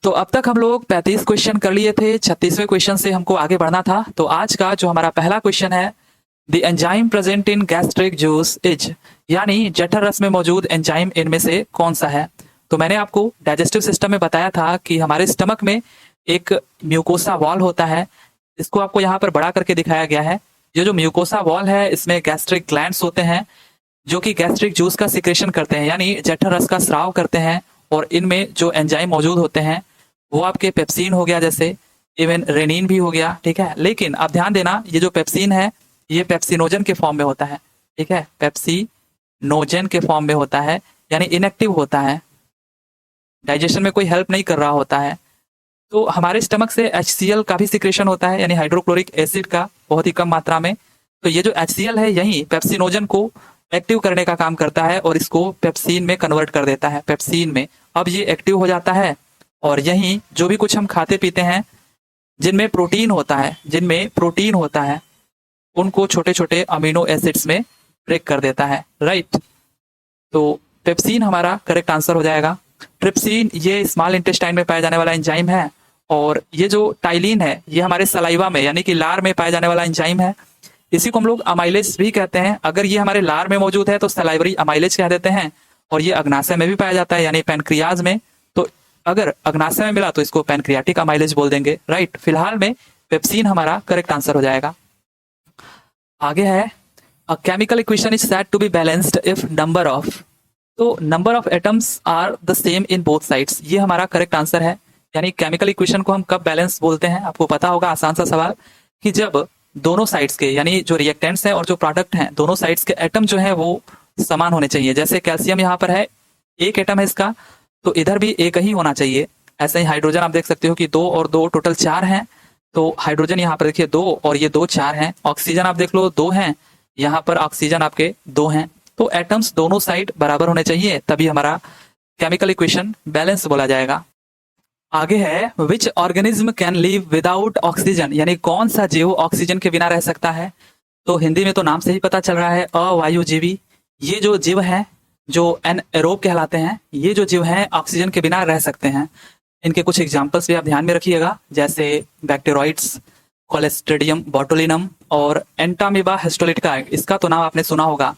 तो अब तक हम लोग 35 क्वेश्चन कर लिए थे, 36वें क्वेश्चन से हमको आगे बढ़ना था। तो आज का जो हमारा पहला क्वेश्चन है, the enzyme present in gastric juice is, यानी जठर रस में मौजूद एंजाइम इनमें से कौन सा है। तो मैंने आपको डाइजेस्टिव सिस्टम में बताया था कि हमारे स्टमक में एक म्यूकोसा वॉल होता है। इसको आपको यहाँ पर बड़ा करके दिखाया गया है। ये जो म्यूकोसा वॉल है, इसमें गैस्ट्रिक ग्लैंड्स होते हैं जो कि गैस्ट्रिक जूस का सिक्रेशन करते हैं, यानी जठर रस का स्राव करते हैं। और इनमें जो एंजाइम मौजूद होते हैं वो आपके पेप्सिन हो गया, जैसे इवन रेनिन भी हो गया, ठीक है। लेकिन आप ध्यान देना, ये जो पेप्सिन है ये पेप्सिनोजन के फॉर्म में होता है, ठीक है, पेप्सिनोजन के फॉर्म में होता है, यानी इनएक्टिव होता है, डाइजेशन में कोई हेल्प नहीं कर रहा होता है। तो हमारे स्टमक से HCl का भी सिक्रेशन होता है, यानी हाइड्रोक्लोरिक एसिड का, बहुत ही कम मात्रा में। तो ये जो HCl है यही पेप्सिनोजन को एक्टिव करने का काम करता है और इसको पेप्सिन में कन्वर्ट कर देता है, पेप्सिन में। अब ये एक्टिव हो जाता है और यही जो भी कुछ हम खाते पीते हैं जिनमें प्रोटीन होता है उनको छोटे छोटे अमीनो एसिड्स में ब्रेक कर देता है, राइट। तो पेप्सिन हमारा करेक्ट आंसर हो जाएगा। ट्रिप्सिन ये स्मॉल इंटेस्टाइन में पाया जाने वाला एंजाइम है, और ये जो टाइलिन है ये हमारे सलाइवा में यानी कि लार में पाया जाने वाला एंजाइम है। इसी को हम लोग अमाइलेज भी कहते हैं। अगर ये हमारे लार में मौजूद है तो सलाइवरी अमाइलेज कह देते हैं, और ये अग्नाशय में भी पाया जाता है, यानी पैनक्रियाज में। तो अगर अग्नाशय में मिला तो इसको पैनक्रियाटिक अमाइलेज बोल देंगे, राइट। फिलहाल में पेप्सिन हमारा करेक्ट आंसर हो जाएगा। आगे है, a chemical equation is said to be balanced if number of atoms are the same in both sides. ये हमारा करेक्ट आंसर है। यानी केमिकल इक्वेशन को हम कब बैलेंस बोलते हैं, आपको पता होगा, आसान सा सवाल, कि जब दोनों साइड्स के, यानी जो रिएक्टेंट्स हैं और जो प्रोडक्ट हैं, दोनों साइड्स के एटम जो है वो समान होने चाहिए। जैसे कैल्शियम यहाँ पर है, एक एटम है इसका, तो इधर भी एक ही होना चाहिए। ऐसे ही हाइड्रोजन आप देख सकते हो कि 2 और 2 टोटल 4 हैं, तो हाइड्रोजन यहाँ पर देखिए 2 और ये 2 4 हैं। ऑक्सीजन आप देख लो 2 हैं, यहाँ पर ऑक्सीजन आपके 2 हैं। तो एटम्स दोनों साइड बराबर होने चाहिए, तभी हमारा केमिकल इक्वेशन बैलेंस बोला जाएगा। आगे है, which organism can live without oxygen, यानी कौन सा जीव ऑक्सीजन के बिना रह सकता है। तो हिंदी में तो नाम से ही पता चल रहा है, अवायुजीवी। ये जो जीव हैं जो एनएरोब कहलाते हैं, ये जो जीव हैं ऑक्सीजन के बिना रह सकते हैं। इनके कुछ एग्जाम्पल्स भी आप ध्यान में रखिएगा, जैसे बैक्टीरियोइड्स, कोलेस्ट्रिडियम बोटुलिनम और एंटामीबा हिस्टोलिटिका, इसका तो नाम आपने सुना होगा,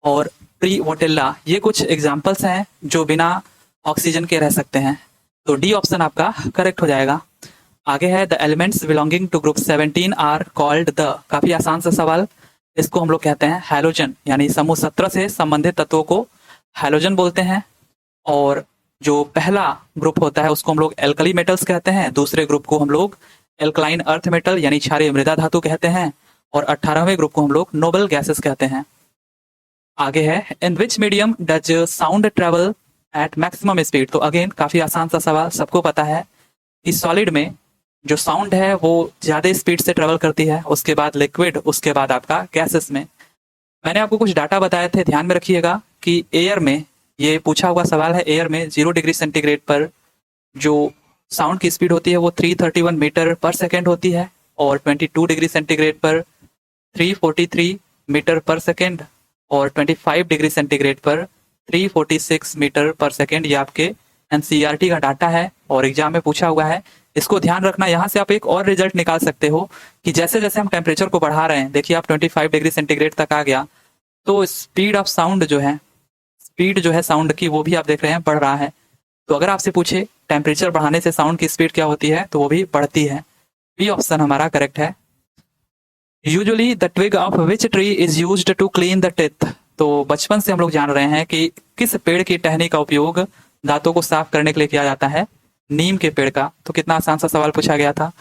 और प्रीवोटेल्ला। ये कुछ एग्जाम्पल्स हैं जो बिना ऑक्सीजन के रह सकते हैं। तो डी ऑप्शन आपका करेक्ट हो जाएगा। आगे है, the elements belonging to group 17 are called the, काफी आसान सा सवाल, इसको हम लोग कहते हैं हैलोजन, यानी समूह 17 से संबंधित तत्वों को हैलोजन बोलते हैं। और जो पहला ग्रुप होता है उसको हम लोग एल्कली मेटल्स कहते हैं, दूसरे ग्रुप को हम लोग एल्कलाइन अर्थ मेटल यानी क्षारीय मृदा धातु कहते हैं, और 18वें ग्रुप को हम लोग नोबल गैसेस कहते हैं। आगे है, in which medium does sound travel at maximum speed. तो अगेन काफी आसान सा सवाल, सबको पता है कि सॉलिड में जो साउंड है वो ज्यादा स्पीड से ट्रेवल करती है, उसके बाद लिक्विड, उसके बाद आपका गैसेस में। मैंने आपको कुछ डाटा बताए थे, ध्यान में रखिएगा कि एयर में, ये पूछा हुआ सवाल है, एयर में 0 डिग्री सेंटीग्रेड पर जो साउंड की स्पीड होती है वो 331 मीटर पर सेकेंड होती है, और 22 डिग्री सेंटीग्रेड पर 343 मीटर पर सेकेंड, और 25 डिग्री सेंटीग्रेड पर 346 मीटर पर सेकेंड। ये आपके NCERT का डाटा है और एग्जाम में पूछा हुआ है, इसको ध्यान रखना। यहाँ से आप एक और रिजल्ट निकाल सकते हो कि जैसे जैसे हम टेम्परेचर को बढ़ा रहे हैं, देखिए आप 25 डिग्री सेंटीग्रेड तक आ गया, तो स्पीड ऑफ साउंड जो है, स्पीड जो है साउंड की, वो भी आप देख रहे हैं बढ़ रहा है। तो अगर आपसे पूछे टेम्परेचर बढ़ाने से साउंड की स्पीड क्या होती है, तो वो भी बढ़ती है। बी ऑप्शन हमारा करेक्ट है। Usually the twig of which tree is used to clean the teeth. तो बचपन से हम लोग जान रहे हैं कि किस पेड़ की टहनी का उपयोग दांतों को साफ करने के लिए किया जाता है, नीम के पेड़ का। तो कितना आसान सा सवाल पूछा गया था।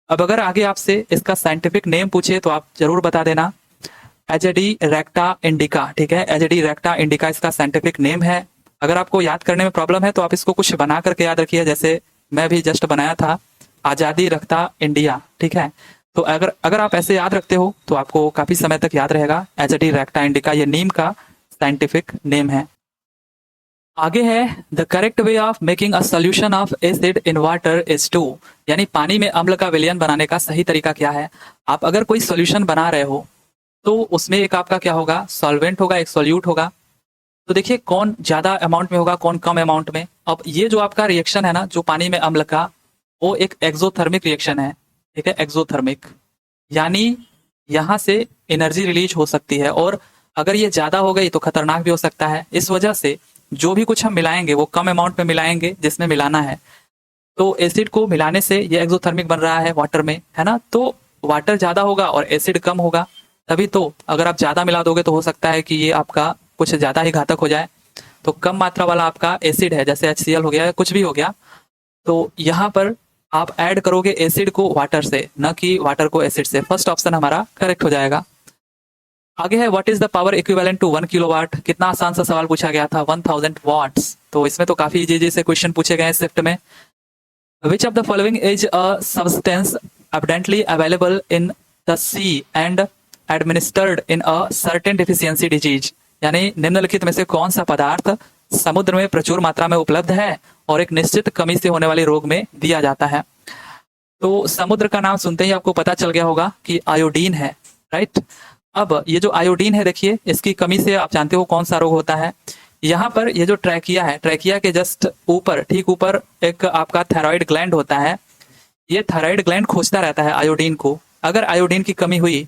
अब अगर आगे आपसे इसका साइंटिफिक नेम पूछे तो आप जरूर बता देना, एजेडी रेक्टा इंडिका, ठीक है, एजेडी रेक्टा इंडिका इसका साइंटिफिक नेम है। अगर आपको याद करने में प्रॉब्लम है तो आप इसको कुछ बना करके याद रखिए, जैसे मैं भी जस्ट बनाया था, आजादी रखता इंडिया, ठीक है। तो अगर आप ऐसे याद रखते हो तो आपको काफी समय तक याद रहेगा, एजेडी रेक्टा इंडिका ये नीम का साइंटिफिक नेम है। आगे है, the correct way of making a solution of acid in water is to, यानी पानी में अम्ल का विलयन बनाने का सही तरीका क्या है। आप अगर कोई सोल्यूशन बना रहे हो तो उसमें एक आपका क्या होगा, सॉल्वेंट होगा, एक सोल्यूट होगा। तो देखिए कौन ज्यादा अमाउंट में होगा, कौन कम अमाउंट में। अब ये जो आपका रिएक्शन है ना, जो पानी में अम्ल का, वो एक एक्सोथर्मिक रिएक्शन है, ठीक है, एक्सोथर्मिक। यानी यहाँ से एनर्जी रिलीज हो सकती है, और अगर ये ज्यादा हो गई तो खतरनाक भी हो सकता है। इस वजह से जो भी कुछ हम मिलाएंगे वो कम अमाउंट में मिलाएंगे जिसमें मिलाना है। तो एसिड को मिलाने से ये एक्सोथर्मिक बन रहा है वाटर में, है ना। तो वाटर ज्यादा होगा और एसिड कम होगा, तभी तो अगर आप ज्यादा मिला दोगे तो हो सकता है कि ये आपका कुछ ज्यादा ही घातक हो जाए। तो कम मात्रा वाला आपका एसिड है, जैसे HCl हो गया या कुछ भी हो गया, तो यहाँ पर आप ऐड करोगे एसिड को वाटर से, न कि वाटर को एसिड से। फर्स्ट ऑप्शन हमारा करेक्ट हो जाएगा। आगे है what is the power equivalent to 1 kilowatt. कितना आसान सा सवाल पूछा गया था, 1000 वाट्स। तो इसमें तो काफी इजी से क्वेश्चन पूछे गए हैं शिफ्ट में। Which of the following is a substance abundantly available in the sea and administered in a certain deficiency disease। यानी निम्नलिखित में से कौन सा पदार्थ समुद्र में प्रचुर मात्रा में उपलब्ध है और एक निश्चित कमी से होने वाले रोग में दिया जाता है। तो समुद्र का नाम सुनते ही आपको पता चल गया होगा कि आयोडीन है, राइट। अब ये जो आयोडीन है, देखिए इसकी कमी से आप जानते हो कौन सा रोग होता है। यहाँ पर ये जो ट्रैकिया है, ट्रैकिया के जस्ट ऊपर, ठीक ऊपर एक आपका थायराइड ग्लैंड होता है। ये थायराइड ग्लैंड खोजता रहता है आयोडीन को। अगर आयोडीन की कमी हुई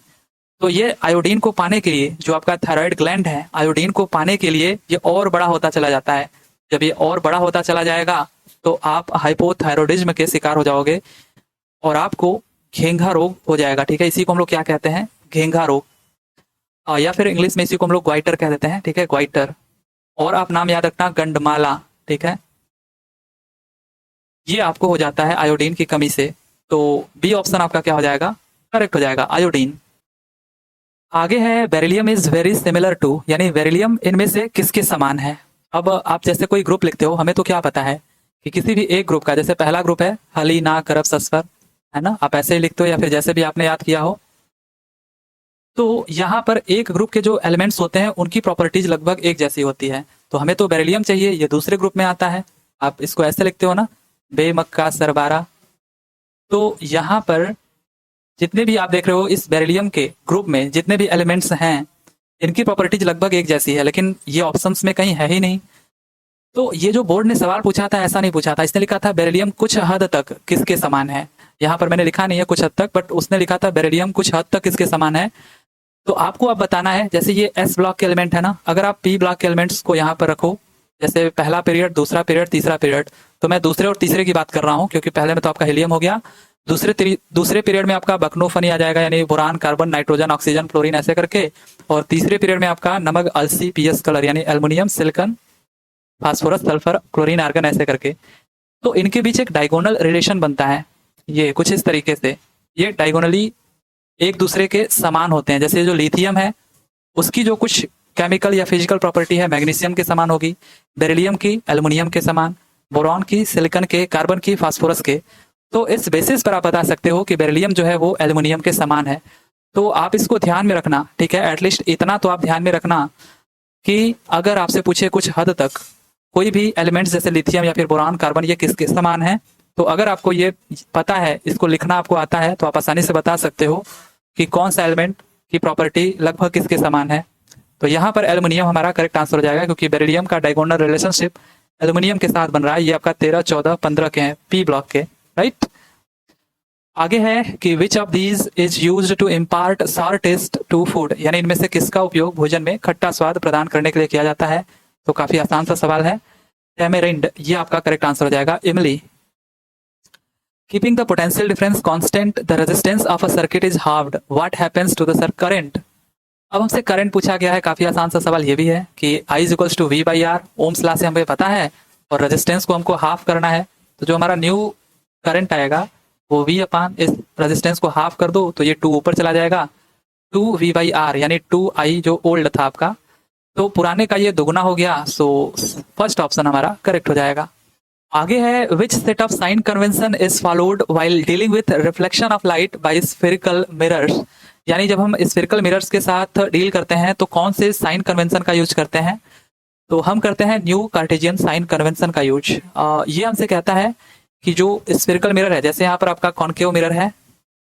तो ये आयोडीन को पाने के लिए, जो आपका थायराइड ग्लैंड है, आयोडीन को पाने के लिए ये और बड़ा होता चला जाता है। जब ये और बड़ा होता चला जाएगा तो आप हाइपोथायरॉयडिज्म के शिकार हो जाओगे और आपको घेंघा रोग हो जाएगा, ठीक है। इसी को हम लोग क्या कहते हैं, घेंघा रोग, या फिर इंग्लिश में इसी को हम लोग ग्वाइटर कह देते हैं, ठीक है, ग्वाइटर। और आप नाम याद रखना, गंडमाला, ठीक है। ये आपको हो जाता है आयोडीन की कमी से। तो बी ऑप्शन आपका क्या हो जाएगा, करेक्ट हो जाएगा, आयोडीन। आगे है beryllium is very similar to, यानी बेरिलियम इनमें से किसके समान है। अब आप जैसे कोई ग्रुप लिखते हो, हमें तो क्या पता है कि किसी भी एक ग्रुप का, जैसे पहला ग्रुप है हली ना करब सस्फर, है ना, आप ऐसे ही लिखते हो या फिर जैसे भी आपने याद किया हो। तो यहाँ पर एक ग्रुप के जो एलिमेंट्स होते हैं उनकी प्रॉपर्टीज लगभग एक जैसी होती है। तो हमें तो बेरिलियम चाहिए, ये दूसरे ग्रुप में आता है, आप इसको ऐसे लिखते हो ना, बेमक्का सरबारा। तो यहाँ पर जितने भी आप देख रहे हो इस बेरिलियम के ग्रुप में जितने भी एलिमेंट्स हैं, इनकी प्रॉपर्टीज लगभग एक जैसी है, लेकिन ये ऑप्शंस में कहीं है ही नहीं। तो ये जो बोर्ड ने सवाल पूछा था ऐसा नहीं पूछा था, इसने लिखा था बेरिलियम कुछ हद तक किसके समान है। यहाँ पर मैंने लिखा नहीं है कुछ हद तक, बट उसने लिखा था बेरिलियम कुछ हद तक किसके समान है। तो आपको अब बताना है, जैसे ये S ब्लॉक के एलिमेंट है ना, अगर आप P ब्लॉक के एलिमेंट्स को यहाँ पर रखो, जैसे पहला पीरियड, दूसरा पीरियड, तीसरा पीरियड, तो मैं दूसरे और तीसरे की बात कर रहा हूँ क्योंकि पहले में तो आपका हीलियम हो गया। दूसरे पीरियड में आपका बकनोफनी आ जाएगा, यानी boron, carbon, nitrogen, oxygen, chlorine, ऐसे करके। और तीसरे पीरियड में आपका नमक, अलसी, PS कलर, यानी aluminium, silicon, phosphorus, sulphur, chlorine, argon, ऐसे करके। तो इनके बीच एक डायगोनल रिलेशन बनता है, ये कुछ इस तरीके से, ये डायगोनली एक दूसरे के समान होते हैं। जैसे जो लिथियम है उसकी जो कुछ केमिकल या फिजिकल प्रॉपर्टी है मैग्नीशियम के समान होगी, बेरिलियम की एल्युमिनियम के समान, बोरॉन की सिलिकॉन के, कार्बन की फास्फोरस के। तो इस बेसिस पर आप बता सकते हो कि बेरिलियम जो है वो एल्युमिनियम के समान है। तो आप इसको ध्यान में रखना, ठीक है, एटलीस्ट इतना तो आप ध्यान में रखना कि अगर आपसे पूछे कुछ हद तक कोई भी एलिमेंट्स जैसे लिथियम या फिर बोरान, कार्बन, ये किसके समान है, तो अगर आपको ये पता है, इसको लिखना आपको आता है, तो आप आसानी से बता सकते हो कि कौन सा एलिमेंट की प्रॉपर्टी लगभग किसके समान है। तो यहाँ पर एल्युमिनियम हमारा करेक्ट आंसर हो जाएगा, क्योंकि बेरिलियम का डायगोनल रिलेशनशिप एल्युमिनियम के साथ बन रहा है। ये आपका 13, 14, 15 के हैं, P ब्लॉक के, राइट। आगे है कि which of these is used to impart sour taste to food, यानी इनमें से किसका उपयोग भोजन में खट्टा स्वाद प्रदान करने के लिए किया जाता है। तो काफी आसान सा सवाल है, टेमेरिंड, ये आपका करेक्ट आंसर हो जाएगा, इमली। Keeping the potential difference constant, the resistance of a circuit is halved. What happens to the current? अब हमसे करंट पूछा गया है, काफी आसान सा सवाल ये भी है कि I is equals to V/R, Ohm's law से हमें पता है, और रेजिस्टेंस को हमको हाफ करना है। तो जो हमारा न्यू करंट आएगा वो V अपान इस रेजिस्टेंस को हाफ कर दो तो ये 2 ऊपर चला जाएगा, 2V/R, यानी 2I जो ओल्ड था आपका, तो पुराने का ये दुगना हो गया। सो फर्स्ट ऑप्शन हमारा करेक्ट हो जाएगा। आगे है which set of sign convention is followed while dealing with reflection of light by spherical mirrors, यानी जब हम स्फेरिकल मिरर्स के साथ डील करते हैं तो कौन से साइन कन्वेंशन का यूज करते हैं। तो हम करते हैं न्यू कार्टेशियन साइन कन्वेंशन का यूज। ये हमसे कहता है कि जो स्फेरिकल मिरर है, जैसे यहाँ पर आपका कॉन्केव मिरर है,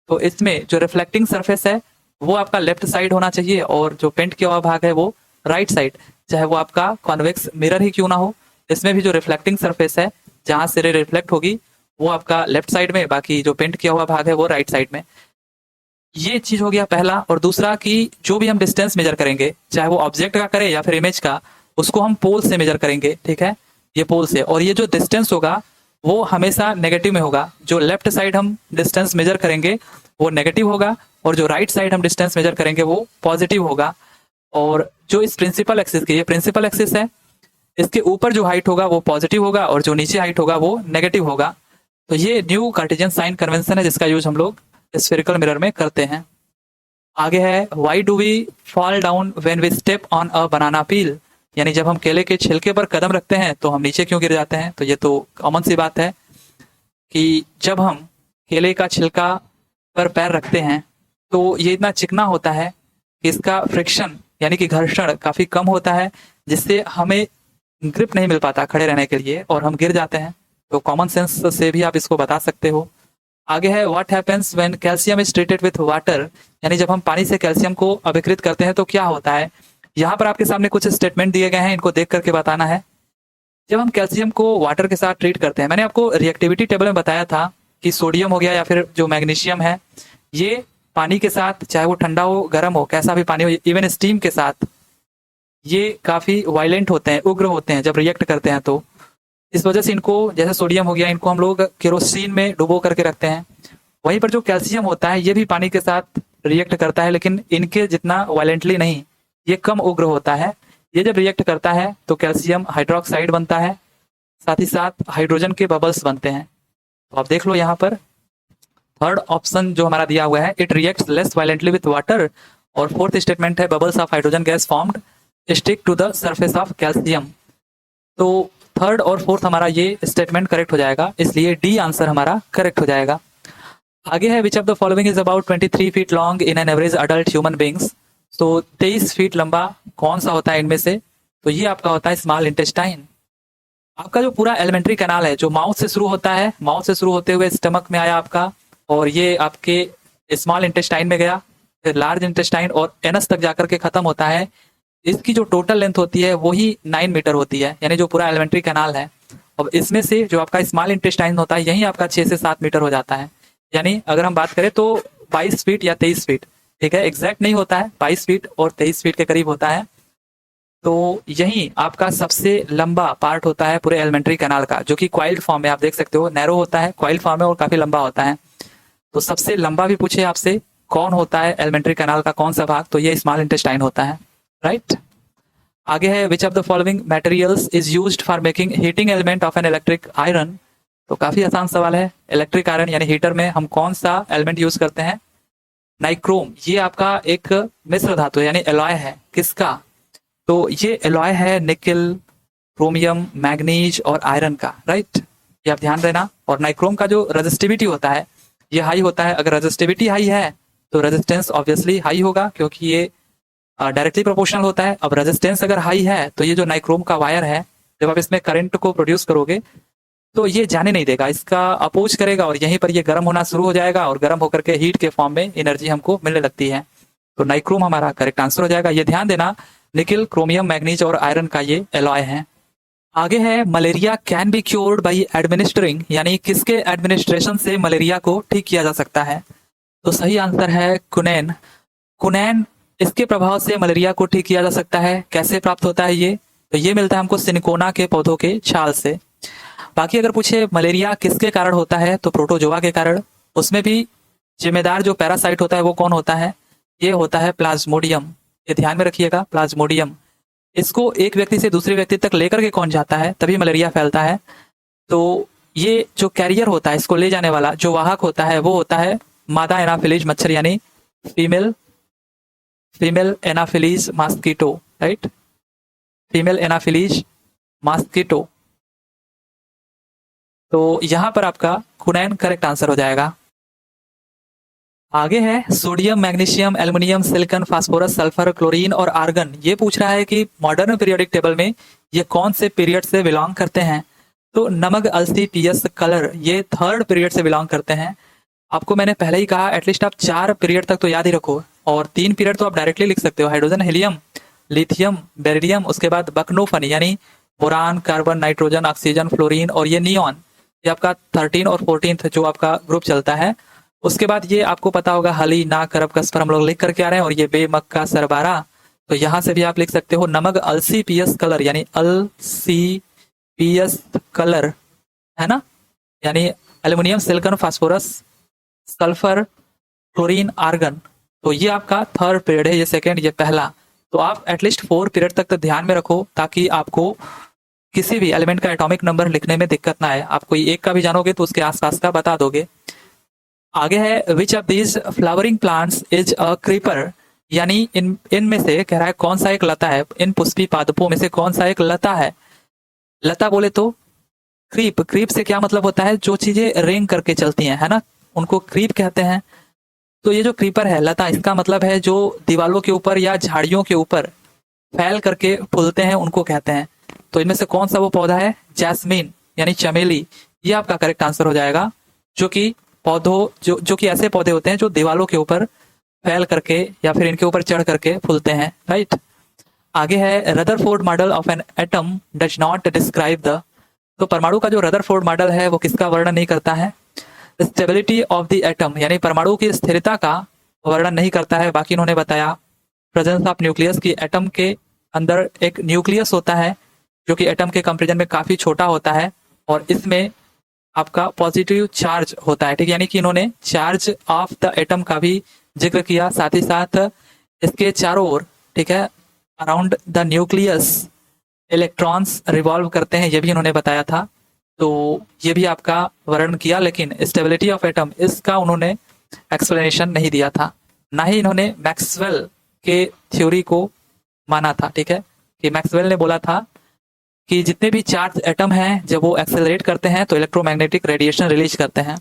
तो इसमें जो रिफ्लेक्टिंग सरफेस है वो आपका लेफ्ट साइड होना चाहिए और जो पेंट किया हुआ भाग है वो राइट साइड। चाहे वो आपका कॉन्वेक्स मिरर ही क्यों ना हो, इसमें भी जो रिफ्लेक्टिंग सरफेस है जहां से रे रिफ्लेक्ट होगी वो आपका लेफ्ट साइड में, बाकी जो पेंट किया हुआ भाग है वो राइट साइड में। ये चीज हो गया पहला। और दूसरा कि जो भी हम डिस्टेंस मेजर करेंगे, चाहे वो ऑब्जेक्ट का करें या फिर इमेज का, उसको हम पोल से मेजर करेंगे, ठीक है, ये पोल से। और ये जो डिस्टेंस होगा वो हमेशा नेगेटिव में होगा। जो लेफ्ट साइड हम डिस्टेंस मेजर करेंगे वो नेगेटिव होगा, और जो राइट साइड हम डिस्टेंस मेजर करेंगे वो पॉजिटिव होगा। और जो इस प्रिंसिपल एक्सिस की, ये प्रिंसिपल एक्सिस है, इसके ऊपर जो हाइट होगा वो पॉजिटिव होगा और जो नीचे हाइट होगा वो नेगेटिव होगा। तो ये न्यू कार्टेशियन साइन कन्वेंशन है जिसका यूज हम लोग स्फेरिकल मिरर में करते हैं। आगे है why do we fall down when we step on a banana peel, यानी जब हम केले के छिलके पर कदम रखते हैं तो हम नीचे क्यों गिर जाते हैं। तो ये तो कॉमन सी बात है कि जब हम केले का छिलका पर पैर रखते हैं तो ये इतना चिकना होता है कि इसका फ्रिक्शन यानी कि घर्षण काफी कम होता है, जिससे हमें ग्रिप नहीं मिल पाता खड़े रहने के लिए और हम गिर जाते हैं। तो कॉमन सेंस से भी आप इसको बता सकते हो। आगे है what happens when calcium is treated with water, यानी जब हम पानी से कैल्शियम को अभिकृत करते हैं तो क्या होता है। यहाँ पर आपके सामने कुछ स्टेटमेंट दिए गए हैं, इनको देख करके बताना है। जब हम कैल्शियम को वाटर के साथ ट्रीट करते हैं, मैंने आपको रिएक्टिविटी टेबल में बताया था कि सोडियम हो गया या फिर जो मैग्नीशियम है, ये पानी के साथ, चाहे वो ठंडा हो गर्म हो कैसा भी पानी हो, इवन स्टीम के साथ, ये काफी वायलेंट होते हैं, उग्र होते हैं जब रिएक्ट करते हैं। तो इस वजह से इनको, जैसे सोडियम हो गया, इनको हम लोग केरोसिन में डुबो करके रखते हैं। वहीं पर जो कैल्शियम होता है ये भी पानी के साथ रिएक्ट करता है, लेकिन इनके जितना वायलेंटली नहीं, ये कम उग्र होता है। ये जब रिएक्ट करता है तो कैल्शियम हाइड्रोक्साइड बनता है, साथ ही साथ हाइड्रोजन के बबल्स बनते हैं। तो आप देख लो यहाँ पर थर्ड ऑप्शन जो हमारा दिया हुआ है, it reacts less violently with water. और फोर्थ स्टेटमेंट है bubbles of hydrogen gas formed stick to the surface of calcium. तो थर्ड और फोर्थ हमारा ये स्टेटमेंट करेक्ट हो जाएगा, इसलिए डी आंसर हमारा करेक्ट हो जाएगा। आगे है which of the following is about 23 feet long in an average adult human beings. तो 23 फीट लंबा कौन सा होता है इनमें से। तो ये आपका होता है स्मॉल इंटेस्टाइन। आपका जो पूरा एलिमेंट्री कैनाल है जो माउथ से शुरू होता है, माउथ से शुरू होते हुए स्टमक में आया आपका, और ये आपके स्मॉल इंटेस्टाइन में गया, फिर लार्ज इंटेस्टाइन और एनस तक जाकर के खत्म होता है। इसकी जो टोटल लेंथ होती है वही 9 मीटर होती है, यानी जो पूरा एलिमेंट्री कैनाल है। अब इसमें से जो आपका स्मॉल इंटेस्टाइन होता है यही आपका 6 से 7 मीटर हो जाता है। यानी अगर हम बात करें तो 22 फीट या 23 फीट, ठीक है, एग्जैक्ट नहीं होता है, 22 फीट और 23 फीट के करीब होता है। तो यही आपका सबसे लंबा पार्ट होता है पूरे एलिमेंट्री कैनाल का, जो कि क्वाइल्ड फॉर्म में आप देख सकते हो, नैरो होता है, क्वाइल्ड फॉर्म में और काफी लंबा होता है। तो सबसे लंबा भी पूछे आपसे कौन होता है एलिमेंट्री कैनाल का कौन सा भाग, तो ये स्मॉल इंटेस्टाइन होता है, राइट। आगे है which of the following materials is used for making heating element of an electric iron. तो काफी आसान सवाल है। इलेक्ट्रिक आयरन यानी हीटर में हम कौन सा एलिमेंट यूज करते हैं, नाइक्रोम। ये आपका एक मिश्र धातु है यानी एलॉय है, किसका, तो ये एलॉय है निकल, क्रोमियम, मैग्नीज और आयरन का, राइट, ये आप ध्यान देना। और नाइक्रोम का जो रेजिस्टिविटी होता है ये हाई होता है। अगर रेजिस्टिविटी हाई है तो रेजिस्टेंस ऑब्वियसली हाई होगा, क्योंकि ये डायरेक्टली प्रोपोर्शनल होता है। अब रेजिस्टेंस अगर हाई है तो ये जो नाइक्रोम का वायर है, जब आप इसमें करंट को प्रोड्यूस करोगे तो ये जाने नहीं देगा, इसका अपोज करेगा और यहीं पर ये गर्म होना शुरू हो जाएगा और गर्म होकर के हीट के फॉर्म में एनर्जी हमको मिलने लगती है। तो नाइक्रोम हमारा करेक्ट आंसर हो जाएगा। ये ध्यान देना, निकल, क्रोमियम, मैग्नीज और आयरन का ये एलॉय है। आगे है malaria can be cured by administering, यानी किसके एडमिनिस्ट्रेशन से मलेरिया को ठीक किया जा सकता है। तो सही आंसर है कुनैन। कुनैन, इसके प्रभाव से मलेरिया को ठीक किया जा सकता है। कैसे प्राप्त होता है ये, तो ये मिलता है हमको सिनकोना के पौधों के छाल से। बाकी अगर पूछे मलेरिया किसके कारण होता है, तो प्रोटोजोआ के कारण। उसमें भी जिम्मेदार जो पैरासाइट होता है वो कौन होता है, ये होता है प्लाज्मोडियम। ये ध्यान में रखिएगा, प्लाज्मोडियम। इसको एक व्यक्ति से दूसरे व्यक्ति तक लेकर के कौन जाता है, तभी मलेरिया फैलता है। तो ये जो कैरियर होता है, इसको ले जाने वाला जो वाहक होता है वो होता है मादा एनाफिलीज मच्छर, यानी female Anopheles mosquito, right, female Anopheles mosquito. तो यहां पर आपका कुनैन करेक्ट आंसर हो जाएगा। आगे है sodium, magnesium, aluminium, silicon, phosphorus, sulphur, chlorine और आर्गन। ये पूछ रहा है कि मॉडर्न पीरियोडिक टेबल में ये कौन से पीरियड से बिलोंग करते हैं। तो नमक, अलसी, पीएस, कलर, ये थर्ड पीरियड से बिलोंग करते हैं। आपको मैंने पहले ही कहा एटलीस्ट आप 4 पीरियड तक तो याद ही रखो, और 3 पीरियड तो आप डायरेक्टली लिख सकते हो, हाइड्रोजन, हीलियम, लिथियम, बेरिलियम, उसके बाद बकनोफन यानी boron, carbon, nitrogen, oxygen, fluorine और ये नियॉन, ये आपका 13 और 14 जो आपका ग्रुप चलता है। उसके बाद ये आपको पता होगा हली, ना, करब, कस्पर हम लोग लिख करके आ रहे हैं, और ये बे, मक्का, सरबारा। तो यहाँ से भी आप लिख सकते हो नमक अल्सीपियस कलर यानी अल्सीपियस कलर, है ना, यानी aluminium, silicon, phosphorus, sulphur, chlorine, argon. तो ये आपका थर्ड पीरियड है, ये सेकेंड, ये पहला। तो आप एटलीस्ट 4 पीरियड तक तो ध्यान में रखो ताकि आपको किसी भी एलिमेंट का एटॉमिक नंबर लिखने में दिक्कत ना आए। आप कोई एक का भी जानोगे तो उसके आसपास का बता दोगे। आगे है which of these flowering plants is a creeper, यानी इनमें से कह रहा है कौन सा एक लता है, इन पुष्पी पादपों में से कौन सा एक लता है। लता बोले तो क्रीप, क्रीप से क्या मतलब होता है, जो चीजें रेंग करके चलती हैं, है ना, उनको क्रीप कहते हैं। तो ये जो क्रीपर है लता, इसका मतलब है जो दीवालों के ऊपर या झाड़ियों के ऊपर फैल करके फूलते हैं उनको कहते हैं। तो इनमें से कौन सा वो पौधा है, जैस्मीन यानी चमेली, ये आपका करेक्ट आंसर हो जाएगा। जो कि पौधों जो कि ऐसे पौधे होते हैं जो दीवालों के ऊपर फैल करके या फिर इनके ऊपर चढ़ करके फूलते हैं, राइट। आगे है Rutherford model of an atom does not describe the, तो परमाणु का जो रदरफोर्ड मॉडल है वो किसका वर्णन नहीं करता है, स्टेबिलिटी ऑफ द एटम यानी परमाणु की स्थिरता का वर्णन नहीं करता है। बाकी इन्होंने बताया प्रेजेंस ऑफ न्यूक्लियस की एटम के अंदर एक न्यूक्लियस होता है जो कि एटम के कंपेरिजन में काफी छोटा होता है और इसमें आपका पॉजिटिव चार्ज होता है, ठीक, यानी कि इन्होंने चार्ज ऑफ द एटम का भी जिक्र किया, साथ ही साथ इसके चारों ओर, ठीक है, around the nucleus electrons revolve करते हैं, ये भी इन्होंने बताया था। तो ये भी आपका वर्णन किया, लेकिन स्टेबिलिटी ऑफ एटम इसका उन्होंने एक्सप्लेनेशन नहीं दिया था। ना ही इन्होंने मैक्सवेल के थ्योरी को माना था, ठीक है, कि मैक्सवेल ने बोला था कि जितने भी चार्ज एटम हैं जब वो एक्सेलरेट करते हैं तो इलेक्ट्रोमैग्नेटिक रेडिएशन रिलीज करते हैं।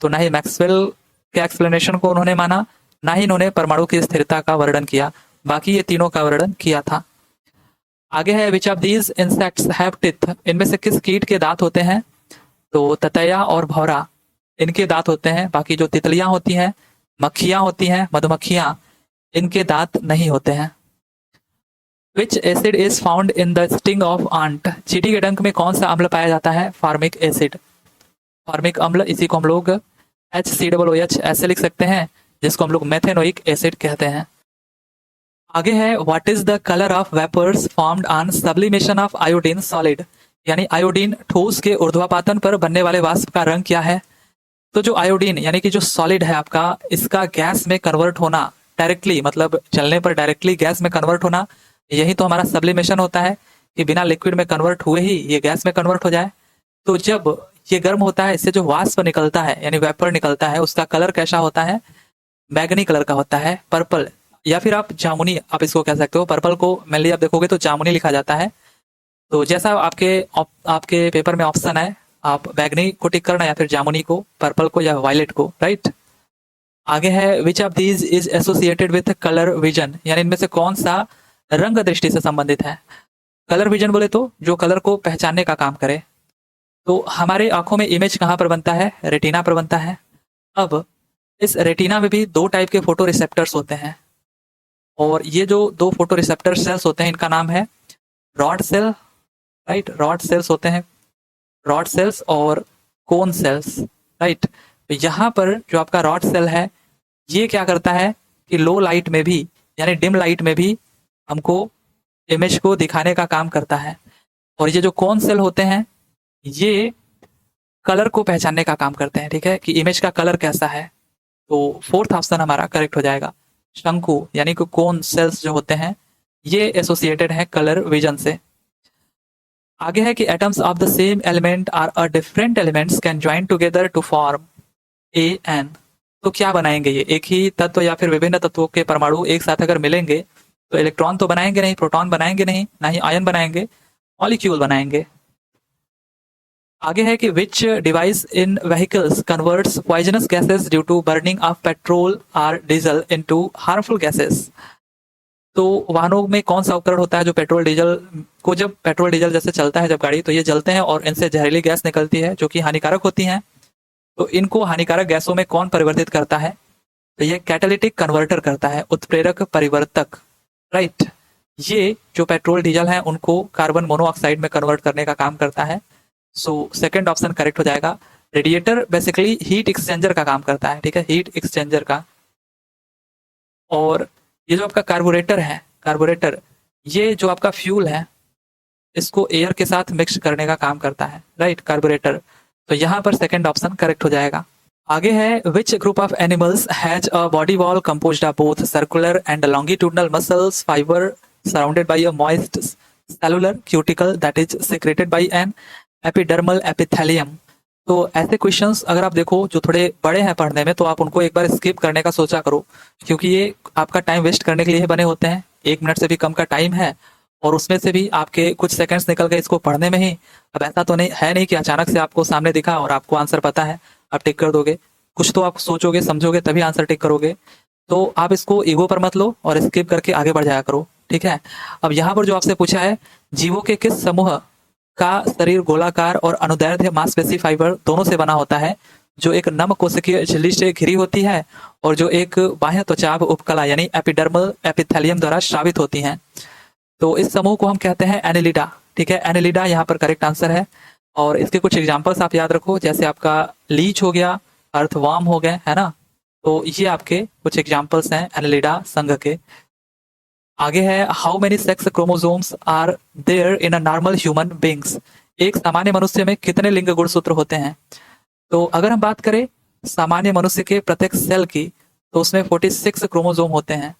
तो ना ही मैक्सवेल के एक्सप्लेनेशन को उन्होंने माना, ना ही इन्होंने परमाणु की स्थिरता का वर्णन किया। बाकी ये तीनों का वर्णन किया था। आगे है which of these insects have teeth, इनमें से किस कीट के दांत होते हैं, तो ततैया और भौरा, इनके दांत होते हैं। बाकी जो तितलियां होती हैं, मक्खियां होती हैं, मधुमक्खियां, इनके दांत नहीं होते हैं। Which acid is found in the sting of ant, चींटी के डंक में कौन सा अम्ल पाया जाता है, फार्मिक एसिड, फार्मिक अम्ल, इसी को हम लोग HCOOH ऐसे लिख सकते हैं, जिसको हम लोग मेथेनोइक एसिड कहते हैं। आगे है what is the colour of vapours formed on sublimation of iodine solid, यानी आयोडीन ठोस के ऊर्ध्वापातन पर बनने वाले वाष्प का रंग क्या है। तो जो आयोडीन यानी कि जो सॉलिड है आपका, इसका गैस में कन्वर्ट होना डायरेक्टली, मतलब चलने पर डायरेक्टली गैस में कन्वर्ट होना, यही तो हमारा सब्लिमेशन होता है कि बिना लिक्विड में कन्वर्ट हुए ही ये गैस में कन्वर्ट हो जाए। तो जब ये गर्म होता है, इससे जो वाष्प निकलता है यानी वेपर निकलता है, उसका कलर कैसा होता है, बैगनी कलर का होता है, पर्पल, या फिर आप जामुनी आप इसको कह सकते हो। पर्पल को मेनली आप देखोगे तो जामुनी लिखा जाता है। तो जैसा आपके पेपर में ऑप्शन है, आप बैगनी को टिक करना या फिर जामुनी को, पर्पल को या वायलेट को, राइट। आगे है which of these is associated with colour vision, यानी इनमें से कौन सा रंग दृष्टि से संबंधित है। कलर विजन बोले तो जो कलर को पहचानने का काम करे। तो हमारे आंखों में इमेज कहाँ पर बनता है, रेटिना पर बनता है। अब इस रेटिना में भी 2 टाइप के फोटो रिसेप्टर्स होते हैं, और ये जो 2 फोटो रिसेप्टर सेल्स होते हैं इनका नाम है rod cell, right, rod cells होते हैं, रॉड सेल्स और कोन सेल्स, राइट। तो यहाँ पर जो आपका रॉड सेल है ये क्या करता है कि लो लाइट में भी यानी डिम लाइट में भी हमको इमेज को दिखाने का काम करता है, और ये जो कोन सेल होते हैं ये कलर को पहचानने का काम करते हैं, ठीक है, कि इमेज का कलर कैसा है। तो 4th ऑप्शन हमारा करेक्ट हो जाएगा। शंकु यानी कि कोन सेल्स जो होते हैं ये एसोसिएटेड है कलर विजन से। आगे है कि atoms of the same element are a different elements can join together to form AN, तो क्या बनाएंगे ये, एक ही तत्व या फिर विभिन्न तत्वों के परमाणु एक साथ अगर मिलेंगे तो इलेक्ट्रॉन तो बनाएंगे नहीं, प्रोटॉन बनाएंगे नहीं, ना ही आयन बनाएंगे, मॉलिक्यूल बनाएंगे। आगे है कि which device in vehicles converts poisonous gases due to burning of petrol और डीजल इनटू हार्मफुल गैसेस, तो वाहनों में कौन सा उपकरण होता है जो पेट्रोल डीजल को, जब पेट्रोल डीजल जैसे चलता है जब गाड़ी, तो ये जलते हैं और इनसे जहरीली गैस निकलती है जो कि हानिकारक होती हैं। तो इनको हानिकारक गैसों में कौन परिवर्तित करता है, तो ये कैटालिटिक कन्वर्टर करता है, उत्प्रेरक परिवर्तक, राइट। ये जो पेट्रोल डीजल है उनको कार्बन मोनोऑक्साइड में कन्वर्ट करने का काम करता है। सो सेकंड ऑप्शन करेक्ट हो जाएगा। रेडिएटर बेसिकली हीट एक्सचेंजर का काम करता है, ठीक है, हीट एक्सचेंजर का। और ये जो आपका कार्बोरेटर है, कार्बोरेटर ये जो आपका फ्यूल है इसको एयर के साथ मिक्स करने का काम करता है, राइट, कार्बोरेटर। तो यहाँ पर सेकंड ऑप्शन करेक्ट हो जाएगा। आगे है which group of animals has a body wall composed of both circular and longitudinal muscles fibre surrounded by a moist cellular cuticle that is secreted by an epidermal epithelium. तो ऐसे questions अगर आप देखो जो थोड़े बड़े हैं पढ़ने में, तो आप उनको एक बार स्किप करने का सोचा करो, क्योंकि ये आपका टाइम वेस्ट करने के लिए बने होते हैं। 1 मिनट से भी कम का टाइम है और उसमें से भी आपके कुछ सेकंड्स निकल गए इसको पढ़ने में ही। अब ऐसा तो नहीं है नहीं कि अचानक से आपको सामने दिखा और आपको आंसर पता है आप टिक कर दोगे। कुछ तो आप सोचोगे समझोगे तभी आंसर टिक करोगे। तो आप इसको ईगो पर मत लो और स्किप करके आगे बढ़ जाया करो, ठीक है। अब यहाँ पर जो आपसे पूछा है, जीवों के किस समूह का शरीर गोलाकार और अनुदैर्ध्य मांसपेशी फाइबर दोनों से बना होता है, जो एक नम कोशिकीय झिल्ली से घिरी होती है और जो एक बाह्य त्वचा उपकला यानी एपिडर्मल एपिथेलियम द्वारा स्रावित होती हैं। तो इस समूह को हम कहते हैं एनिलिडा, ठीक है। एनिलिडा यहाँ पर करेक्ट आंसर है। और इसके कुछ एग्जांपल्स आप याद रखो, जैसे आपका लीच हो गया, अर्थवर्म हो गए, है ना। तो ये आपके कुछ एग्जांपल्स हैं एनिलिडा संघ के। आगे है how many sex chromosomes are there in a normal human beings. एक सामान्य मनुष्य में कितने लिंग गुणसूत्र होते हैं। तो अगर हम बात करें सामान्य मनुष्य के प्रत्येक सेल की, तो उसमें 46 क्रोमोसोम होते हैं।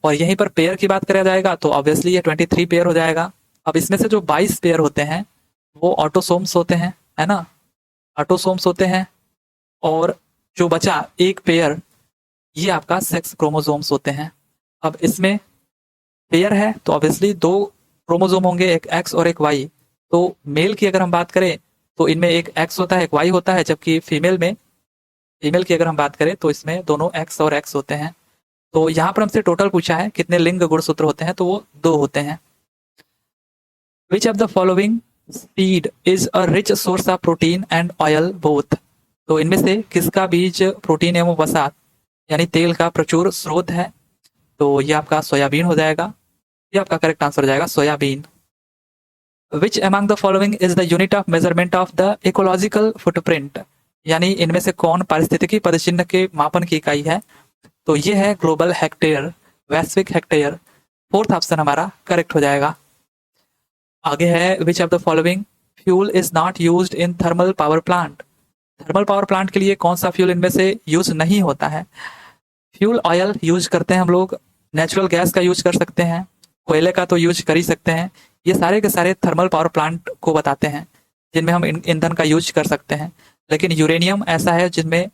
और यहीं पर पेयर की बात करा जाएगा तो ऑब्वियसली ये 23 पेयर हो जाएगा। अब इसमें से जो 22 पेयर होते हैं वो ऑटोसोम्स होते हैं, है ना, ऑटोसोम्स होते हैं। और जो बचा एक पेयर ये आपका सेक्स क्रोमोसोम्स होते हैं। अब इसमें पेयर है तो ऑब्वियसली 2 क्रोमोसोम होंगे, एक एक्स और एक वाई। तो मेल की अगर हम बात करें तो इनमें एक एक्स होता है एक वाई होता है, जबकि फीमेल की अगर हम बात करें तो इसमें दोनों एक्स और एक्स होते हैं। तो यहाँ पर हमसे टोटल पूछा है कितने लिंग गुणसूत्र होते हैं, तो वो 2 होते हैं। विच of the following seed is a rich source of protein and oil both. तो इनमें से किसका बीज प्रोटीन एवं वसा यानी तेल का प्रचुर स्रोत है। तो ये आपका सोयाबीन हो जाएगा, ये आपका करेक्ट आंसर हो जाएगा soybean. Which among the following is the unit of measurement of the ecological footprint. यानी इनमें से कौन पारिस्थितिकी पदचिह्न के मापन की इकाई है। तो ये है ग्लोबल हेक्टेयर, वैश्विक हेक्टेयर। फोर्थ ऑप्शन हमारा करेक्ट हो जाएगा। आगे है which of the following fuel is not used in thermal power plant. Thermal power plant के लिए कौन सा फ्यूल इनमें से यूज नहीं होता है। फ्यूल ऑयल यूज करते हैं हम लोग, नेचुरल गैस का यूज कर सकते हैं, कोयले का तो यूज कर ही सकते हैं। ये सारे के सारे थर्मल पावर प्लांट को बताते हैं जिनमें हम ईंधन का यूज कर सकते हैं। लेकिन यूरेनियम ऐसा है जिनमें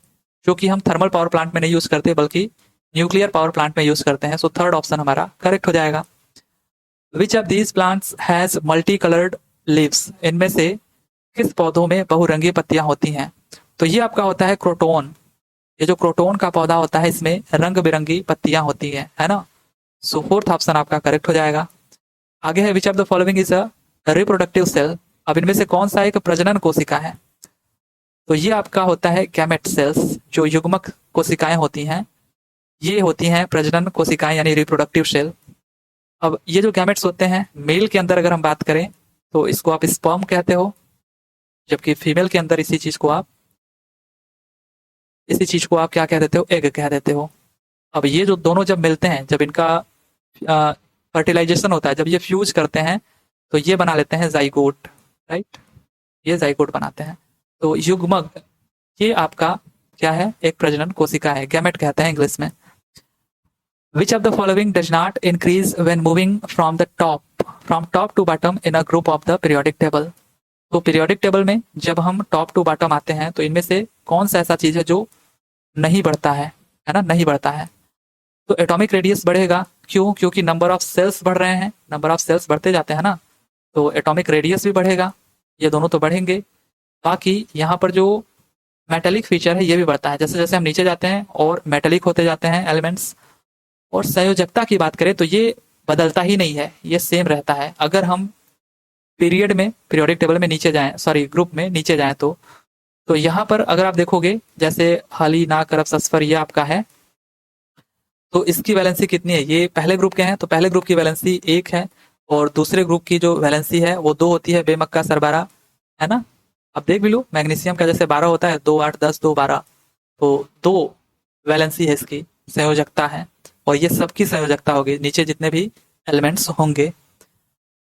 जो कि हम थर्मल पावर प्लांट में नहीं यूज करते बल्कि न्यूक्लियर पावर प्लांट में यूज करते हैं। सो थर्ड ऑप्शन हमारा करेक्ट हो जाएगा। विच of these plants has multi coloured leaves. इनमें से किस पौधों में बहुरंगी पत्तियां होती हैं। तो ये आपका होता है क्रोटोन। ये जो क्रोटोन का पौधा होता है इसमें रंग बिरंगी पत्तियां होती है ना। सो फोर्थ ऑप्शन आपका करेक्ट हो जाएगा। आगे है which of the following is a reproductive cell. अब इनमें से कौन सा एक प्रजनन कोशिका है। तो ये आपका होता है गैमेट सेल्स। जो युग्मक कोशिकाएं होती हैं ये होती हैं प्रजनन कोशिकाएं यानी रिप्रोडक्टिव सेल। अब ये जो गैमेट्स होते हैं मेल के अंदर अगर हम बात करें तो इसको आप स्पर्म कहते हो, जबकि फीमेल के अंदर इसी चीज को आप क्या कह देते हो, एग कह देते हो। अब ये जो दोनों जब मिलते हैं, जब इनका फर्टिलाइजेशन होता है, जब ये फ्यूज करते हैं तो ये बना लेते हैं जाइगोट, राइट, ये जाइगोट बनाते हैं। तो युग्मक ये आपका क्या है, एक प्रजनन कोशिका है, गैमेट कहते हैं इंग्लिश में। Which of the following does not increase when moving from top to bottom in a group of the periodic table. तो पीरियोडिक टेबल में जब हम टॉप टू बॉटम आते हैं तो इनमें से कौन सा ऐसा चीज है जो नहीं बढ़ता है ना, नहीं बढ़ता है। तो एटॉमिक रेडियस बढ़ेगा, क्यों, क्योंकि नंबर ऑफ सेल्स बढ़ रहे हैं, नंबर ऑफ सेल्स बढ़ते जाते हैं ना, तो एटॉमिक रेडियस भी बढ़ेगा, ये दोनों तो बढ़ेंगे। बाकी यहाँ पर जो मेटेलिक फीचर है ये भी बढ़ता है, जैसे जैसे हम नीचे जाते हैं और मेटेलिक होते जाते हैं एलिमेंट्स। और संयोजकता की बात करें तो ये बदलता ही नहीं है, ये सेम रहता है। अगर हम पीरियोडिक टेबल में नीचे जाएं, सॉरी ग्रुप में नीचे जाएं तो यहाँ पर अगर आप देखोगे जैसे हाली ना करब सस्फर ये आपका है, तो इसकी वैलेंसी कितनी है? ये पहले ग्रुप के हैं तो पहले ग्रुप की वैलेंसी 1 है और दूसरे ग्रुप की जो वैलेंसी है वो 2 होती है, बेमक्का सरबारा, है ना? अब देख भी लो, मैग्नीशियम का जैसे 12 होता है, 2 8 10 2 12, तो 2 वैलेंसी है इसकी, संयोजकता है, और ये सबकी संयोजकता होगी नीचे जितने भी एलिमेंट्स होंगे।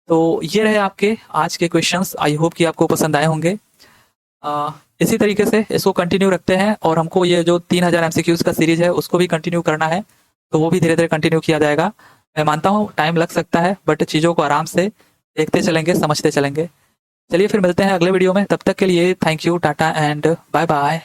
तो ये रहे आपके आज के क्वेश्चंस, आई होप कि आपको पसंद आए होंगे। इसी तरीके से इसको कंटिन्यू रखते हैं और हमको ये जो 3000 एमसीक्यूज का सीरीज है उसको भी कंटिन्यू करना है, तो वो भी धीरे धीरे कंटिन्यू किया जाएगा। मैं मानता हूँ टाइम लग सकता है, बट चीज़ों को आराम से देखते चलेंगे, समझते चलेंगे। चलिए फिर मिलते हैं अगले वीडियो में, तब तक के लिए thank you, tata and bye bye.